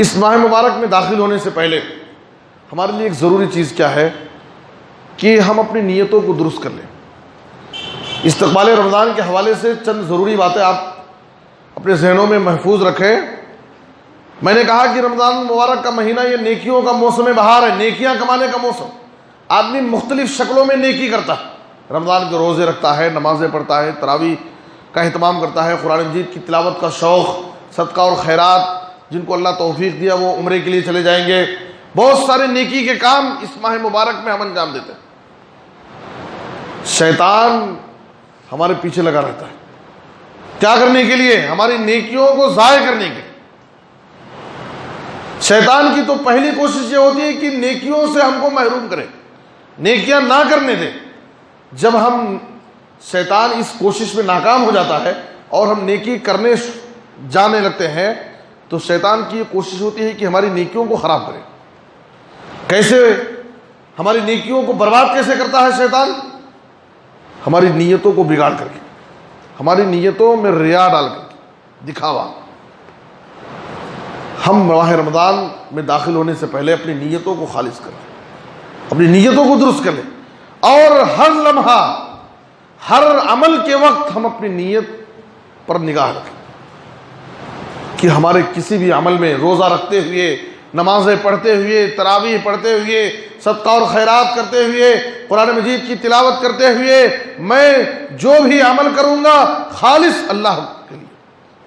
اس ماہ مبارک میں داخل ہونے سے پہلے ہمارے لیے ایک ضروری چیز کیا ہے کہ ہم اپنی نیتوں کو درست کر لیں۔ استقبال رمضان کے حوالے سے چند ضروری باتیں آپ اپنے ذہنوں میں محفوظ رکھیں۔ میں نے کہا کہ رمضان مبارک کا مہینہ یہ نیکیوں کا موسم بہار ہے، نیکیاں کمانے کا موسم۔ آدمی مختلف شکلوں میں نیکی کرتا ہے، رمضان کے روزے رکھتا ہے، نمازیں پڑھتا ہے، تراویح کا اہتمام کرتا ہے، قرآن مجید کی تلاوت کا شوق، صدقہ اور خیرات، جن کو اللہ توفیق دیا وہ عمرے کے لیے چلے جائیں گے، بہت سارے نیکی کے کام اس ماہ مبارک میں ہم انجام دیتے ہیں۔ شیطان ہمارے پیچھے لگا رہتا ہے، کیا کرنے کے لیے؟ ہماری نیکیوں کو ضائع کرنے کے۔ شیطان کی تو پہلی کوشش یہ ہوتی ہے کہ نیکیوں سے ہم کو محروم کرے، نیکیاں نہ کرنے دے۔ جب ہم شیطان اس کوشش میں ناکام ہو جاتا ہے اور ہم نیکی کرنے جانے لگتے ہیں تو شیطان کی یہ کوشش ہوتی ہے کہ ہماری نیکیوں کو خراب کرے۔ کیسے ہماری نیکیوں کو برباد کیسے کرتا ہے شیطان؟ ہماری نیتوں کو بگاڑ کر کے، ہماری نیتوں میں ریا ڈال کر کے، دکھاوا۔ ہم ماہ رمضان میں داخل ہونے سے پہلے اپنی نیتوں کو خالص کر لیں، اپنی نیتوں کو درست کر لیں، اور ہر لمحہ ہر عمل کے وقت ہم اپنی نیت پر نگاہ رکھیں کہ ہمارے کسی بھی عمل میں، روزہ رکھتے ہوئے، نمازیں پڑھتے ہوئے، تراویح پڑھتے ہوئے، صدقہ اور خیرات کرتے ہوئے، قرآن مجید کی تلاوت کرتے ہوئے، میں جو بھی عمل کروں گا خالص اللہ کے لیے،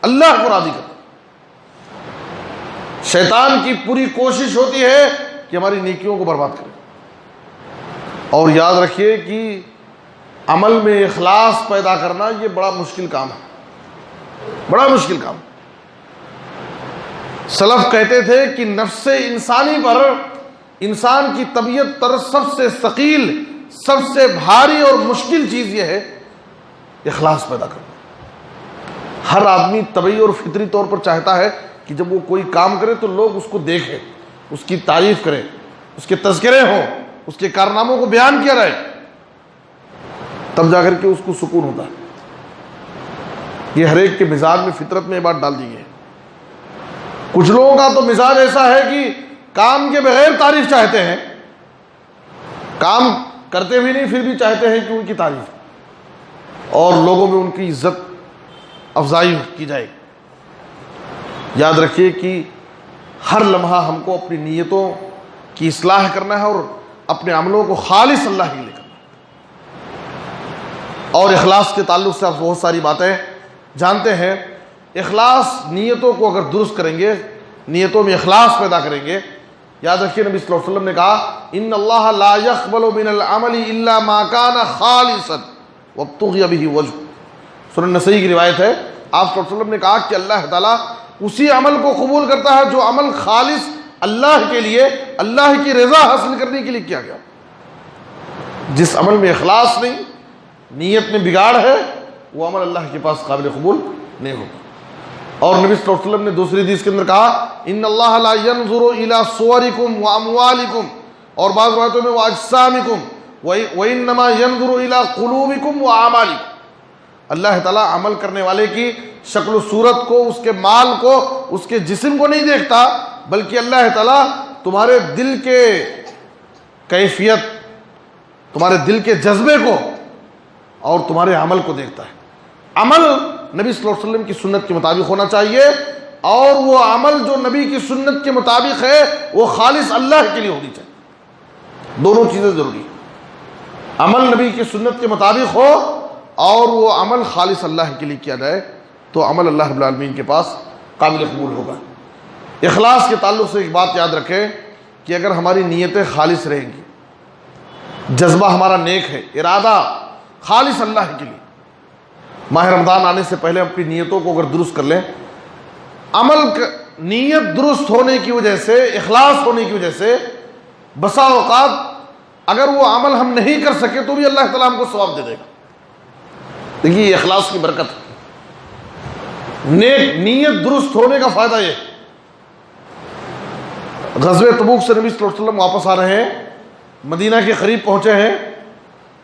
اللہ کو راضی کروں۔ شیطان کی پوری کوشش ہوتی ہے کہ ہماری نیکیوں کو برباد کرے۔ اور یاد رکھیے کہ عمل میں اخلاص پیدا کرنا یہ بڑا مشکل کام ہے، بڑا مشکل کام۔ سلف کہتے تھے کہ نفس انسانی پر، انسان کی طبیعت پر سب سے ثقیل، سب سے بھاری اور مشکل چیز یہ ہے اخلاص پیدا کرنا۔ ہر آدمی طبعی اور فطری طور پر چاہتا ہے کہ جب وہ کوئی کام کرے تو لوگ اس کو دیکھیں، اس کی تعریف کریں، اس کے تذکرے ہوں، اس کے کارناموں کو بیان کیا جائے، تب جا کر کے اس کو سکون ہوتا ہے۔ یہ ہر ایک کے مزاج میں، فطرت میں یہ بات ڈال دی ہے۔ کچھ لوگوں کا تو مزاج ایسا ہے کہ کام کے بغیر تعریف چاہتے ہیں، کام کرتے بھی نہیں پھر بھی چاہتے ہیں کہ ان کی تعریف اور لوگوں میں ان کی عزت افزائی کی جائے۔ یاد رکھیے کہ ہر لمحہ ہم کو اپنی نیتوں کی اصلاح کرنا ہے اور اپنے عملوں کو خالص اللہ کے لیے کرنا ہے۔ اور اخلاص کے تعلق سے آپ بہت ساری باتیں جانتے ہیں۔ اخلاص، نیتوں کو اگر درست کریں گے، نیتوں میں اخلاص پیدا کریں گے، یاد رکھیے نبی صلی اللہ علیہ وسلم نے کہا ان اللہ لا يقبل من العمل الا ما كان خالصا وابتغي به وجهه، سنن نسائی کی روایت ہے۔ آپ صلی اللہ علیہ وسلم نے کہا کہ اللہ تعالیٰ اسی عمل کو قبول کرتا ہے جو عمل خالص اللہ کے لیے، اللہ کی رضا حاصل کرنے کے لیے کیا گیا۔ جس عمل میں اخلاص نہیں، نیت میں بگاڑ ہے، وہ عمل اللہ کے پاس قابل قبول نہیں ہوگا۔ اور نبی صلی اللہ علیہ وسلم نے دوسری حدیث کے اندر کہا ان اللہ لا ينظر الى صورکم واموالکم، اور بعض روایتوں میں واجسامکم وانما ينظر الى قلوبکم واعمالکم۔ اللہ تعالیٰ عمل کرنے والے کی شکل و صورت کو، اس کے مال کو، اس کے جسم کو نہیں دیکھتا، بلکہ اللہ تعالیٰ تمہارے دل کے کیفیت، تمہارے دل کے جذبے کو اور تمہارے عمل کو دیکھتا ہے۔ عمل نبی صلی اللہ علیہ وسلم کی سنت کے مطابق ہونا چاہیے، اور وہ عمل جو نبی کی سنت کے مطابق ہے وہ خالص اللہ کے لیے ہونی چاہیے۔ دونوں چیزیں ضروری ہیں، عمل نبی کی سنت کے مطابق ہو اور وہ عمل خالص اللہ کے لیے کیا جائے تو عمل اللہ رب العالمین کے پاس قابل قبول ہوگا۔ اخلاص کے تعلق سے ایک بات یاد رکھیں کہ اگر ہماری نیتیں خالص رہیں گی، جذبہ ہمارا نیک ہے، ارادہ خالص اللہ کے لیے، ماہ رمضان آنے سے پہلے اپنی نیتوں کو اگر درست کر لیں، نیت درست ہونے کی وجہ سے، اخلاص ہونے کی وجہ سے بسا اوقات اگر وہ عمل ہم نہیں کر سکے تو بھی اللہ تعالیٰ ہم کو ثواب دے دے گا۔ دیکھیے یہ اخلاص کی برکت ہے، نیت درست ہونے کا فائدہ یہ۔ غزوہ تبوک سے نبی صلی اللہ علیہ وسلم واپس آ رہے ہیں، مدینہ کے قریب پہنچے ہیں۔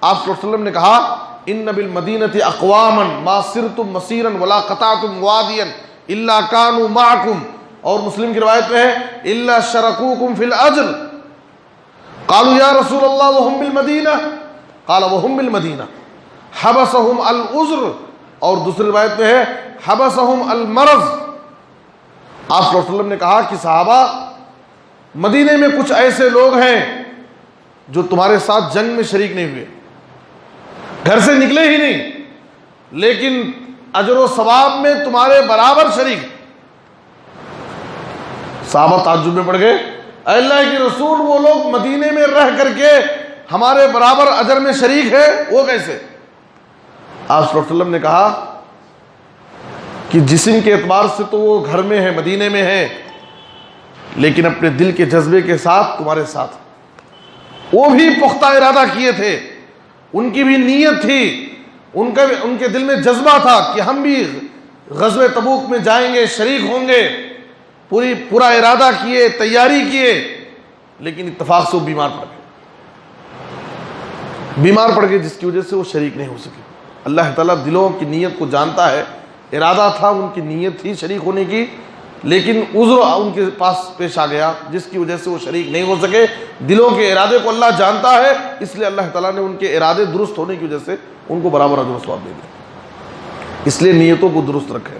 آپ صلی اللہ علیہ وسلم نے کہا ان بالمدینۃ اقواما ما سرتم مسیرا ولا قطعتم وادیا الا كانوا معكم اور مسلم کی روایت میں ہے الا شرکوکم فی الاجر قالوا یا رسول اللہ وہم بالمدینہ قال وہم بالمدینہ حبسہم العذر، اور دوسری روایت میں ہے حبسہم المرض۔ آپ صلی اللہ علیہ وسلم نے کہا کہ صحابہ مدینے میں کچھ ایسے لوگ ہیں جو تمہارے ساتھ جنگ میں شریک نہیں ہوئے، گھر سے نکلے ہی نہیں، لیکن اجر و ثواب میں تمہارے برابر شریک۔ صحابہ تعجب میں پڑ گئے، اے اللہ کے رسول وہ لوگ مدینے میں رہ کر کے ہمارے برابر اجر میں شریک ہے، وہ کیسے؟ آپ صلی اللہ علیہ وسلم نے کہا کہ جسم کے اعتبار سے تو وہ گھر میں ہے، مدینے میں ہے، لیکن اپنے دل کے جذبے کے ساتھ تمہارے ساتھ۔ وہ بھی پختہ ارادہ کیے تھے، ان کی بھی نیت تھی، ان کے دل میں جذبہ تھا کہ ہم بھی غزوہ تبوک میں جائیں گے، شریک ہوں گے، پورا ارادہ کیے، تیاری کیے، لیکن اتفاق سے وہ بیمار پڑ گئے، جس کی وجہ سے وہ شریک نہیں ہو سکے۔ اللہ تعالیٰ دلوں کی نیت کو جانتا ہے، ارادہ تھا، ان کی نیت تھی شریک ہونے کی، لیکن عذر ان کے پاس پیش آ گیا جس کی وجہ سے وہ شریک نہیں ہو سکے۔ دلوں کے ارادے کو اللہ جانتا ہے، اس لیے اللہ تعالیٰ نے ان کے ارادے درست ہونے کی وجہ سے ان کو برابر اجر و ثواب دے دیا۔ اس لیے نیتوں کو درست رکھیں۔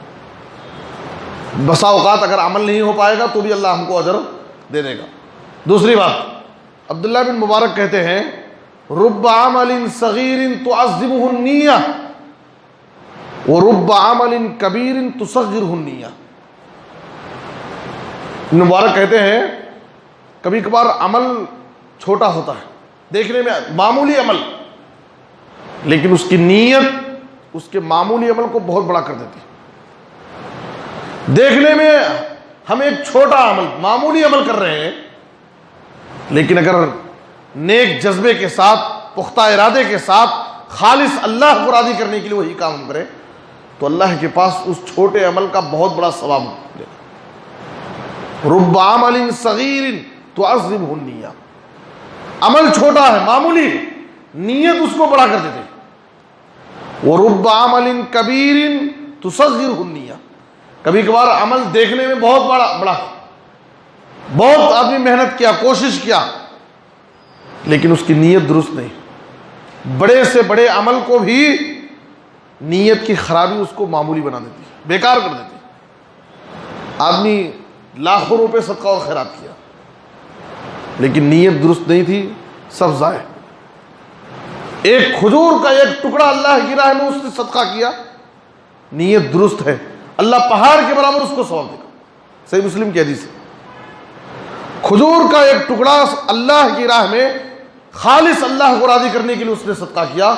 بسا اوقات اگر عمل نہیں ہو پائے گا تو بھی اللہ ہم کو اجر دے دے گا۔ دوسری بات، عبداللہ بن مبارک کہتے ہیں رب عمل صغیر تعظمہ النیہ ورب عمل کبیر تصغرہ النیہ۔ ابن مبارک کہتے ہیں کبھی کبھار عمل چھوٹا ہوتا ہے، دیکھنے میں معمولی عمل، لیکن اس کی نیت اس کے معمولی عمل کو بہت بڑا کر دیتی ہے۔ دیکھنے میں ہم ایک چھوٹا عمل، معمولی عمل کر رہے ہیں، لیکن اگر نیک جذبے کے ساتھ، پختہ ارادے کے ساتھ، خالص اللہ کو راضی کرنے کے لیے وہی کام ہم کریں تو اللہ کے پاس اس چھوٹے عمل کا بہت بڑا ثواب ملے گا۔ رب عمل صغیر تعظمہ النیہ، عمل چھوٹا ہے، معمولی ہے، نیت اس کو بڑا کر دیتے۔ ورب عمل کبیر تصغرہ النیہ، کبھی کبھار عمل دیکھنے میں بہت بڑا، بہت آدمی محنت کیا، کوشش کیا، لیکن اس کی نیت درست نہیں۔ بڑے سے بڑے عمل کو بھی نیت کی خرابی اس کو معمولی بنا دیتی ہے، بیکار کر دیتی ہے۔ آدمی لاکھوں روپے صدقہ اور خیرات کیا، لیکن نیت درست نہیں تھی، سب ضائع۔ ایک کھجور کا ایک ٹکڑا اللہ کی راہ میں اس نے صدقہ کیا، نیت درست ہے، اللہ پہاڑ کے برابر اس کو ثواب دے گا۔ صحیح مسلم کی حدیث ہے، کھجور کا ایک ٹکڑا اللہ کی راہ میں خالص اللہ کو راضی کرنے کے لیے اس نے صدقہ کیا،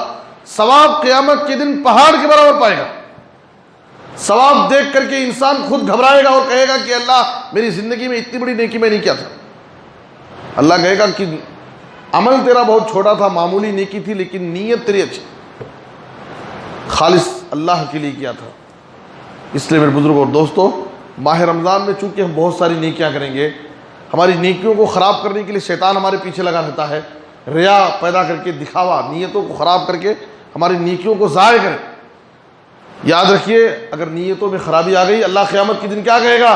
ثواب قیامت کے دن پہاڑ کے برابر پائے گا۔ ثواب دیکھ کر کے انسان خود گھبرائے گا اور کہے گا کہ اللہ میری زندگی میں اتنی بڑی نیکی میں نہیں کیا تھا۔ اللہ کہے گا کہ عمل تیرا بہت چھوٹا تھا، معمولی نیکی تھی، لیکن نیت تیری اچھی، خالص اللہ کے لیے کیا تھا۔ اس لیے میرے بزرگوں اور دوستوں، ماہ رمضان میں چونکہ ہم بہت ساری نیکیاں کریں گے، ہماری نیکیوں کو خراب کرنے کے لیے شیطان ہمارے پیچھے لگا رہتا ہے، ریا پیدا کر کے، دکھاوا، نیتوں کو خراب کر کے ہماری نیکیوں کو ضائع کرے۔ یاد رکھیے، اگر نیتوں میں خرابی آ گئی، اللہ قیامت کے دن کیا کہے گا؟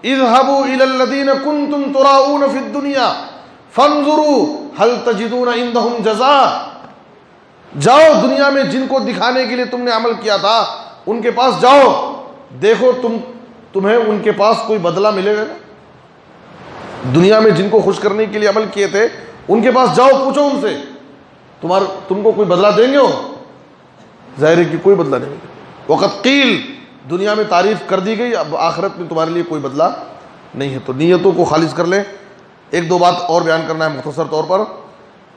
اذهبوا الى الذين كنتم تراؤون في الدنيا فانظروا هل تجدون عندهم جزاء۔ جاؤ دنیا میں جن کو دکھانے کے لیے تم نے عمل کیا تھا ان کے پاس جاؤ، دیکھو تمہیں ان کے پاس کوئی بدلہ ملے گا؟ دنیا میں جن کو خوش کرنے کے لیے عمل کیے تھے ان کے پاس جاؤ، پوچھو ان سے تم کو کوئی بدلہ دیں گے؟ ہو ظاہر ہے کہ کوئی بدلہ نہیں ملے۔ وقت قیل، دنیا میں تعریف کر دی گئی، اب آخرت میں تمہارے لیے کوئی بدلہ نہیں ہے۔ تو نیتوں کو خالص کر لیں۔ ایک دو بات اور بیان کرنا ہے مختصر طور پر۔